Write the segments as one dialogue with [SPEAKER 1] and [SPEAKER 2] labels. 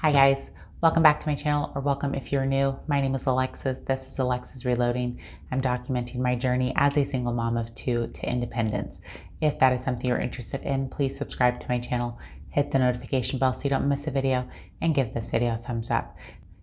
[SPEAKER 1] Hi guys, welcome back to my channel, or welcome if you're new. My name is Alexis. This is Alexis Reloading. I'm documenting my journey as a single mom of two to independence. If that is something you're interested in, please subscribe to my channel, hit the notification bell so you don't miss a video, and give this video a thumbs up.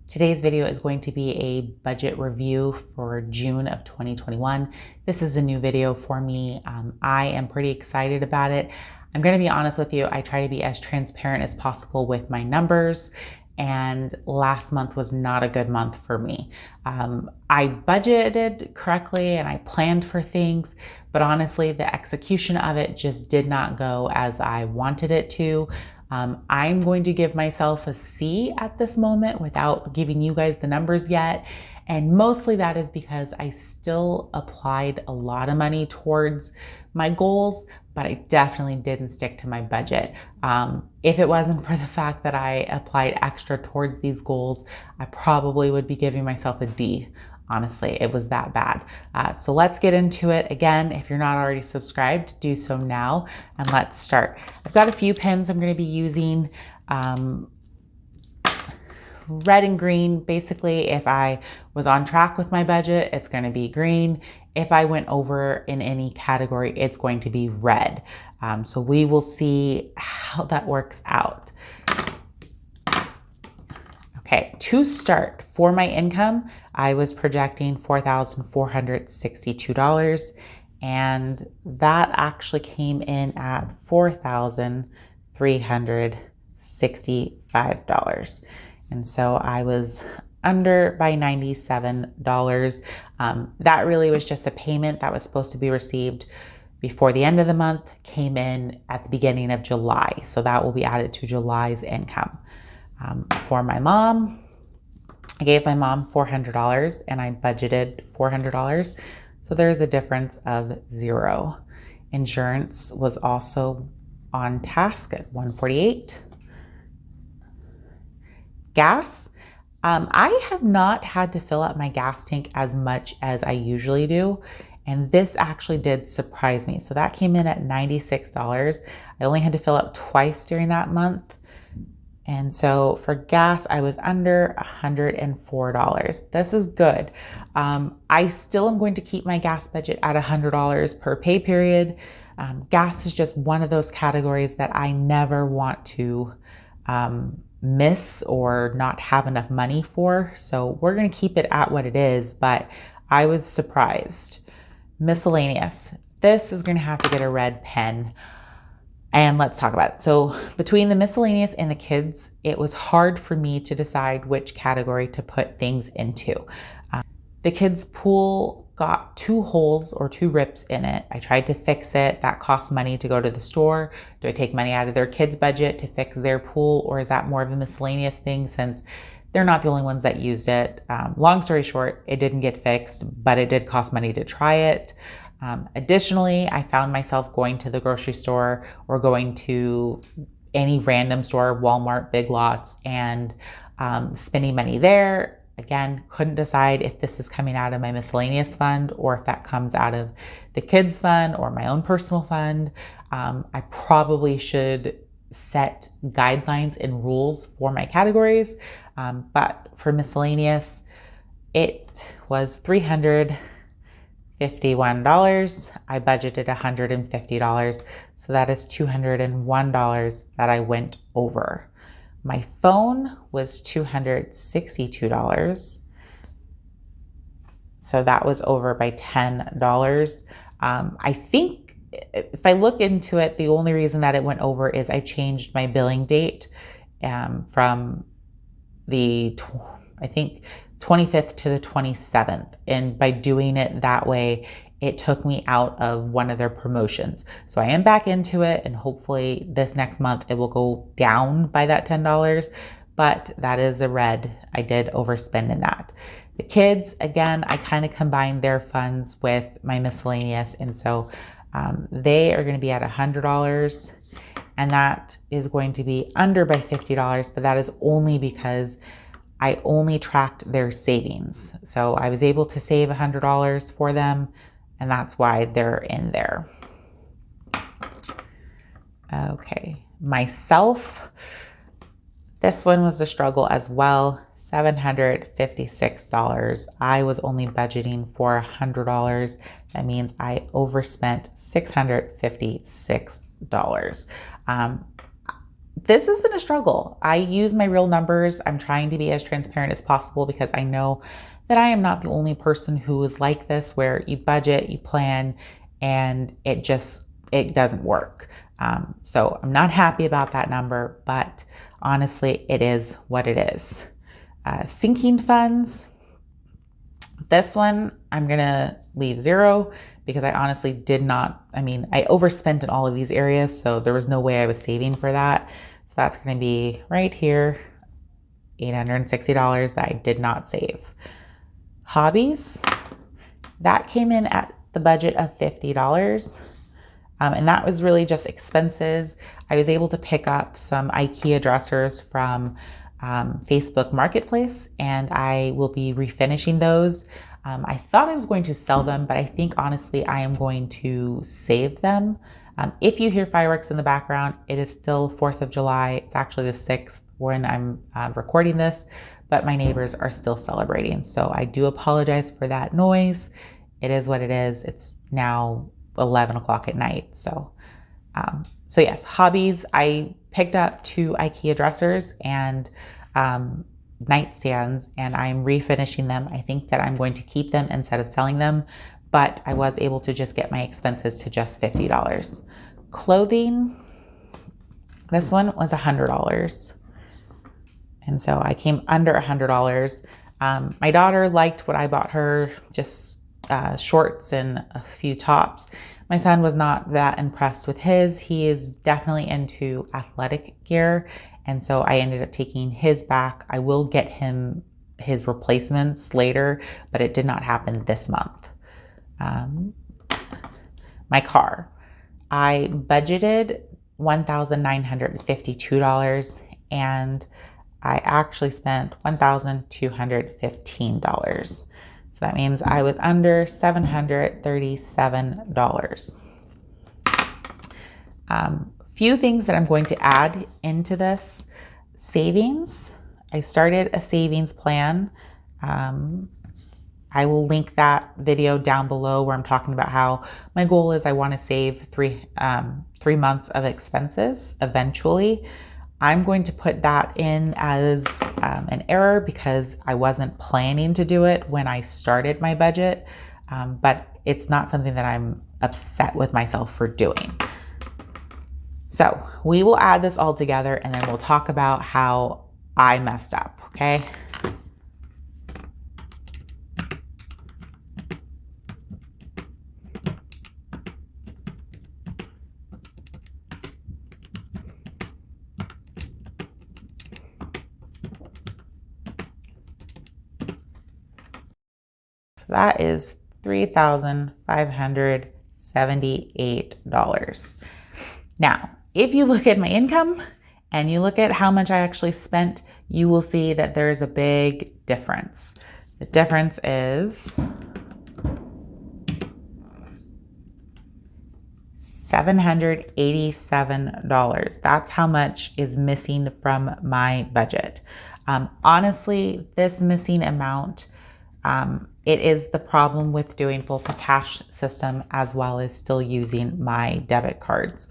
[SPEAKER 1] Today's video is going to be a budget review for June of 2021. This is a new video for me. I am pretty excited about it. I'm going to be honest with you. I try to be as transparent as possible with my numbers, and last month was not a good month for me. I budgeted correctly and I planned for things, but honestly, the execution of it just did not go as I wanted it to. I'm going to give myself a C at this moment without giving you guys the numbers yet. And mostly that is because I still applied a lot of money towards my goals, but I definitely didn't stick to my budget. If it wasn't for the fact that I applied extra towards these goals, I probably would be giving myself a D. Honestly, it was that bad. So let's get into it. Again, if you're not already subscribed, do so now, and let's start. I've got a few pens I'm going to be using. Red and green. Basically, if I was on track with my budget, it's going to be green. If I went over in any category, it's going to be red. So we will see how that works out. Okay, to start, for my income, I was projecting $4,462, and that actually came in at $4,365. And so I was under by $97. That really was just a payment that was supposed to be received before the end of the month, came in at the beginning of July. So that will be added to July's income. For my mom, I gave my mom $400 and I budgeted $400. So there's a difference of $0. Insurance was also on task at $148. Gas, I have not had to fill up my gas tank as much as I usually do. And this actually did surprise me. So that came in at $96. I only had to fill up twice during that month. And so for gas, I was under $104. This is good. I still am going to keep my gas budget at $100 per pay period. Gas is just one of those categories that I never want to miss or not have enough money for. So we're going to keep it at what it is, but I was surprised. Miscellaneous. This is going to have to get a red pen. And let's talk about it. So between the miscellaneous and the kids, it was hard for me to decide which category to put things into. The kids' pool got 2 holes or 2 rips in it. I tried to fix it. That costs money to go to the store. Do I take money out of their kids' budget to fix their pool, or is that more of a miscellaneous thing since they're not the only ones that used it? Long story short, it didn't get fixed, but it did cost money to try it. Additionally, I found myself going to the grocery store or going to any random store, Walmart, Big Lots, and spending money there. Again, couldn't decide if this is coming out of my miscellaneous fund or if that comes out of the kids fund or my own personal fund. I probably should set guidelines and rules for my categories. But for miscellaneous, it was $351. I budgeted $150. So that is $201 that I went over. My phone was $262. So that was over by $10. I think if I look into it, the only reason that it went over is I changed my billing date from the, I think, 25th to the 27th. And by doing it that way, it took me out of one of their promotions. So I am back into it, and hopefully this next month it will go down by that $10, but that is a red. I did overspend in that. The kids, again, I kind of combined their funds with my miscellaneous, and so they are going to be at $100, and that is going to be under by $50, but that is only because I only tracked their savings. So I was able to save $100 for them, and that's why they're in there. Okay, myself, This one was a struggle as well, $756. I was only budgeting for $100. That means I overspent $656. This has been a struggle. I use my real numbers. I'm trying to be as transparent as possible because I know that I am not the only person who is like this, where you budget, you plan, and it doesn't work. So I'm not happy about that number, but honestly, it is what it is. Sinking funds. This one, I'm gonna leave 0 because I honestly I overspent in all of these areas, so there was no way I was saving for that. So that's gonna be right here, $860 that I did not save. Hobbies, that came in at the budget of $50. And that was really just expenses. I was able to pick up some IKEA dressers from Facebook Marketplace, and I will be refinishing those. I thought I was going to sell them, but I think honestly I am going to save them. If you hear fireworks in the background, it is still 4th of July. It's actually the 6th when I'm recording this, but my neighbors are still celebrating. So I do apologize for that noise. It is what it is. It's now 11 o'clock at night. So yes, hobbies. I picked up 2 IKEA dressers and nightstands, and I'm refinishing them. I think that I'm going to keep them instead of selling them, but I was able to just get my expenses to just $50. Clothing, this one was $100. And so I came under $100. My daughter liked what I bought her, just shorts and a few tops. My son was not that impressed with his. He is definitely into athletic gear. And so I ended up taking his back. I will get him his replacements later, but it did not happen this month. My car, I budgeted $1,952 and I actually spent $1,215. So that means I was under $737. Few things that I'm going to add into this. Savings. I started a savings plan. I will link that video down below where I'm talking about how my goal is I want to save three months of expenses eventually. I'm going to put that in as an error because I wasn't planning to do it when I started my budget, but it's not something that I'm upset with myself for doing. So we will add this all together and then we'll talk about how I messed up, okay? So that is $3,578. Now, if you look at my income and you look at how much I actually spent, you will see that there's a big difference. The difference is $787. That's how much is missing from my budget. Honestly, this missing amount, it is the problem with doing both the cash system as well as still using my debit cards.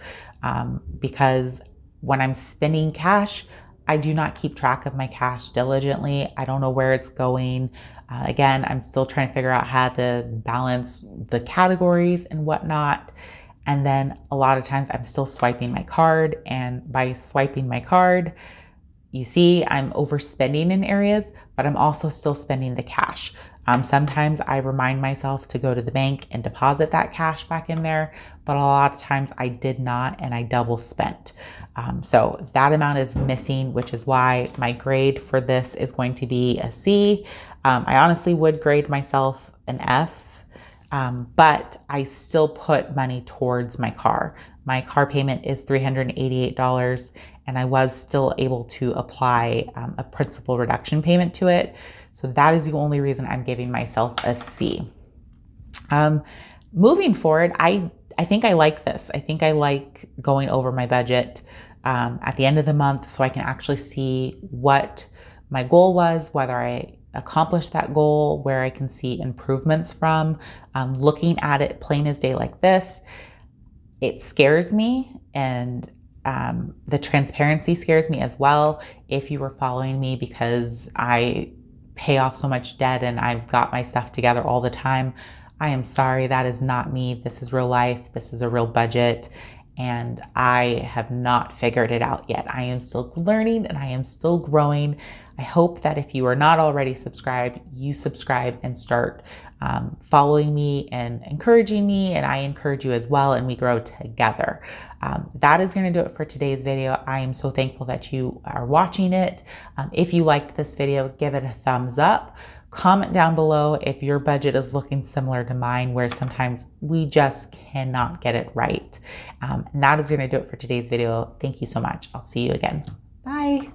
[SPEAKER 1] Because when I'm spending cash, I do not keep track of my cash diligently. I don't know where it's going. Again, I'm still trying to figure out how to balance the categories and whatnot. And then a lot of times I'm still swiping my card, and by swiping my card, you see I'm overspending in areas, but I'm also still spending the cash. Sometimes I remind myself to go to the bank and deposit that cash back in there, but a lot of times I did not and I double spent. So that amount is missing, which is why my grade for this is going to be a C. I honestly would grade myself an F, but I still put money towards my car. My car payment is $388, and I was still able to apply a principal reduction payment to it. So that is the only reason I'm giving myself a C. Moving forward, I think I like this. I think I like going over my budget. at the end of the month so I can actually see what my goal was, whether I accomplished that goal, where I can see improvements from. Looking at it plain as day like this, it scares me, and the transparency scares me as well. If you were following me because I pay off so much debt and I've got my stuff together all the time, I am sorry, that is not me. This is real life. This is a real budget. And I have not figured it out yet. I am still learning and I am still growing. I hope that if you are not already subscribed, you subscribe and start following me and encouraging me, and I encourage you as well, and we grow together. That is going to do it for today's video. I am so thankful that you are watching it. If you liked this video, give it a thumbs up. Comment down below if your budget is looking similar to mine, where sometimes we just cannot get it right. And that is going to do it for today's video. Thank you so much. I'll see you again. Bye.